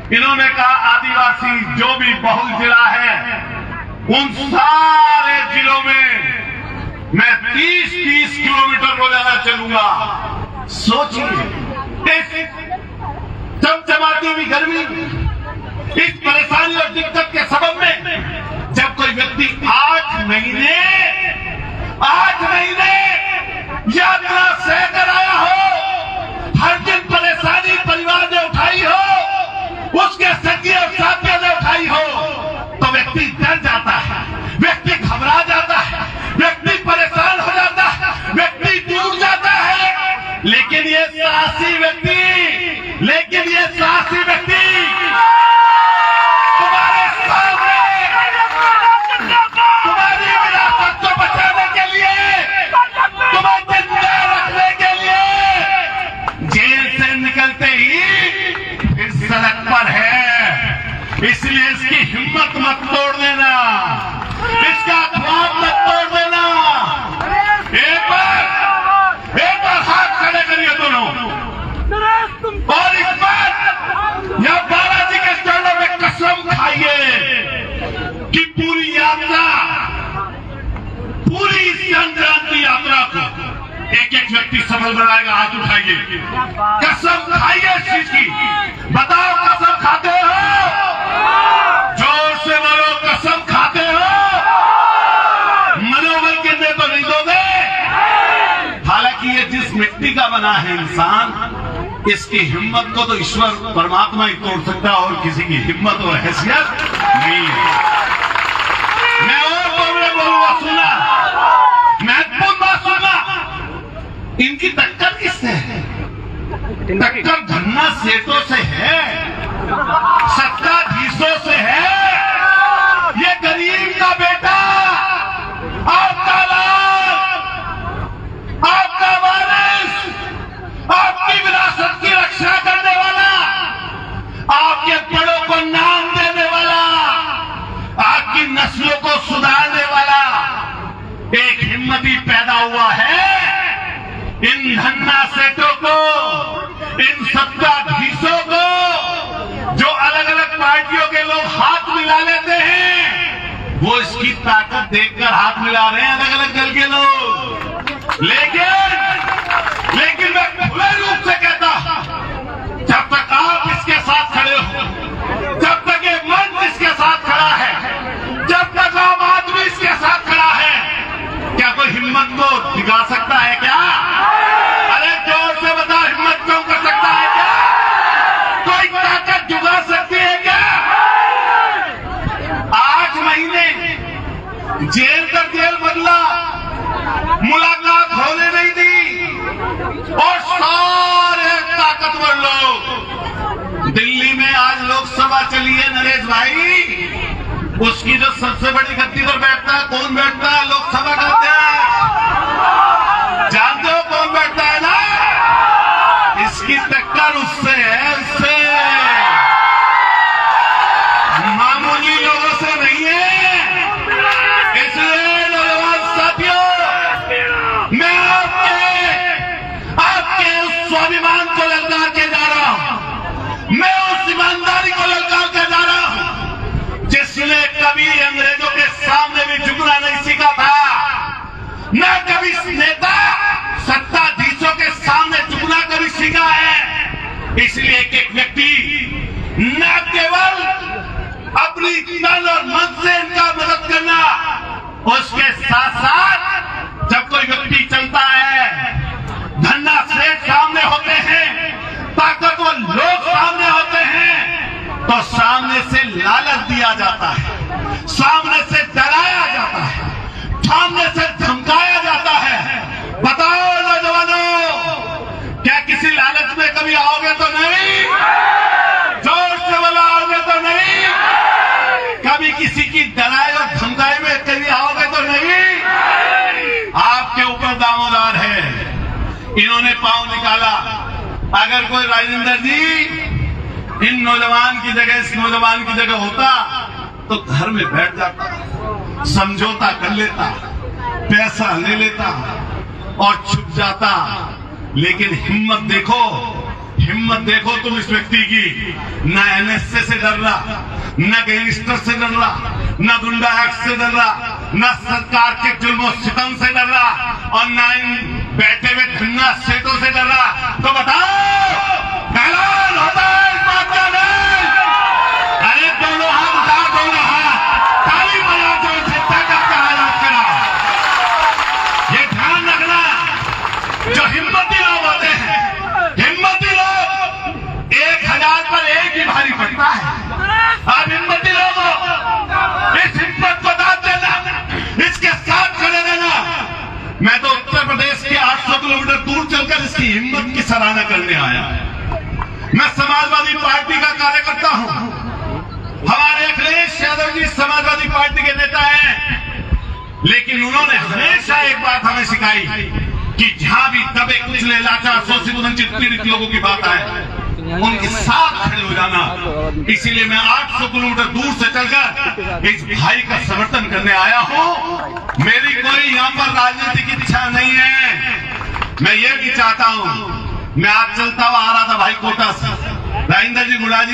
इन्होंने कहा आदिवासी जो भी बहुल जिला है उन सारे जिलों में मैं 30-30 किलोमीटर रोजाना चलूंगा। सोचिए, चमचमाती हुई गर्मी, इस परेशानी और दिक्कत के सबब में जब कोई व्यक्ति 8 महीने यात्रा सह कर आया हो, हर दिन परेशानी परिवार ने उठाई हो, उसके सगी और साथियों ने उठाई हो, तो व्यक्ति डर जाता है, व्यक्ति घबरा जाता है, व्यक्ति परेशान हो जाता है, व्यक्ति टूट जाता है। लेकिन ये साहसी व्यक्ति तुम्हारे सामने तुम्हारी विरासत को बचाने के लिए, तुम्हें जिंदा रखने के लिए जेल से निकलते ही इस सड़क पर है। इसलिए इसकी हिम्मत मत तोड़ देना, इसका ख्वाब मत तोड़ देना। एक बार हाथ खड़े करिए दोनों, और इस बार यह बालाजी के चरणों में कसम खाइए कि पूरी यात्रा, पूरी जनजाति यात्रा को एक व्यक्ति सफल बनाएगा। हाथ उठाइए, कसम खाइए इस चीज की। बताओ, कसम खाते हो? जोर से बोलो, कसम खाते हो? मनोबल गिरने तो नहीं दोगे? हालांकि ये जिस मिट्टी का बना है इंसान, इसकी हिम्मत को तो ईश्वर परमात्मा ही तोड़ सकता है, और किसी की हिम्मत और हैसियत नहीं है। मैं और बोलूंगा, सुनना, महत्वपूर्ण बात सुनना। इनकी टक्कर किससे है? टक्कर धन्ना सेठों से है, सत्ताधीशों से है। ये गरीब का बेटा, आपका लाल, आपका वारिस, आपकी विरासत की रक्षा करने वाला, आपके बड़ों को नाम देने वाला, आपकी नस्लों को सुधारने वाला एक हिम्मती पैदा हुआ है। इन धन्ना सेठों को, इन सत्ताधीशों को, जो अलग अलग पार्टियों के लोग हाथ मिला लेते हैं, वो इसकी ताकत देखकर हाथ मिला रहे हैं, अलग अलग दल के लोग। लेकिन मैं खुले रूप से कहता, जब तक आप इसके साथ खड़े हो, जब तक ये मंच इसके साथ खड़ा है, जब तक आम आदमी इसके साथ खड़ा है, क्या कोई हिम्मत को दिखा सकता है क्या? अरे जोर से बताओ, हिम्मत कम कर सकता है क्या? कोई ताकत जुगा सकती है क्या? 8 महीने जेल का जेल बदला, मुलाकात होने नहीं दी, और सारे ताकतवर लोग दिल्ली में आज लोकसभा चली है नरेश भाई, उसकी जो सबसे बड़ी गद्दी पर बैठता है, कौन बैठता है? लोकसभा का अध्यक्ष। जानते हो कौन बैठता है ना? इसकी टक्कर उससे है, उससे, मामूली लोगों से नहीं है। इसलिए नौजवान साथियों, मैं आपके उस स्वाभिमान को ललकार के जा रहा हूं, मैं उस ईमानदारी को ललकार के जा रहा हूं, जिसने कभी अंग्रेजों के सामने भी झुकना नहीं सीखा था, न कभी नेता सत्ताधीशों के सामने झुकना कभी सीखा है। इसलिए एक व्यक्ति न केवल अपनी तन और मन से इनका मदद करना, उसके साथ साथ जब कोई व्यक्ति चलता है, धन्ना सेठ सामने होते हैं, ताकतवर लोग सामने होते हैं, तो सामने से लालच दिया जाता है, सामने से डराया जाता है, सामने से धमकाया जाता है। बताओ नौजवानों, क्या किसी लालच में कभी आओगे तो नहीं? जोर से बोलो, आओगे तो नहीं? कभी किसी की डराए और धमकाए में कभी आओगे तो नहीं? आपके ऊपर दामोदार है, इन्होंने पांव निकाला। अगर कोई राजेंद्र जी इन नौजवान की जगह, इस नौजवान की जगह होता, तो घर में बैठ जाता, समझौता कर लेता, पैसा ले लेता और छुप जाता। लेकिन हिम्मत देखो, हिम्मत देखो तुम इस व्यक्ति की, न एनएसए से डर रहा, न गैंगस्टर से डर रहा, न गुंडा एक्ट से डर रहा, न सरकार के जुल्म सितम से डर रहा, और न इन बैठे हुए धन्ना सेठों से डर रहा। तो बताओ ऐलान होता है इस बात का नहीं? अरे दोनों हाथ उठा, दोनों हाथ ताली बजा दो, चिंता का ऐलान करा। ये ध्यान रखना, जो हिम्मती लोग होते हैं, हिम्मती लोग 1000 पर एक ही भारी पड़ता है। आप हिम्मती लोग हो, इस हिम्मत को दाद देना, इसके साथ खड़े रहना। मैं तो उत्तर प्रदेश के 800 किलोमीटर दूर चलकर इसकी हिम्मत की सराहना करने आया। मैं समाजवादी पार्टी का कार्यकर्ता हूं। हमारे अखिलेश यादव जी समाजवादी पार्टी के नेता हैं, लेकिन उन्होंने हमेशा एक बात हमें सिखाई कि जहां भी दबे कुचले लाचार शोषित वंचित पीड़ित लोगों की बात आए, उनके साथ खड़े हो जाना। इसीलिए मैं 800 किलोमीटर दूर से चलकर इस भाई का समर्थन करने आया हूं। मेरी कोई यहां पर राजनीतिक इच्छा नहीं है। मैं ये भी चाहता हूं, मैं आज चलता हुआ आ रहा था भाई कोटा से, राजेंद्र जी मुराजी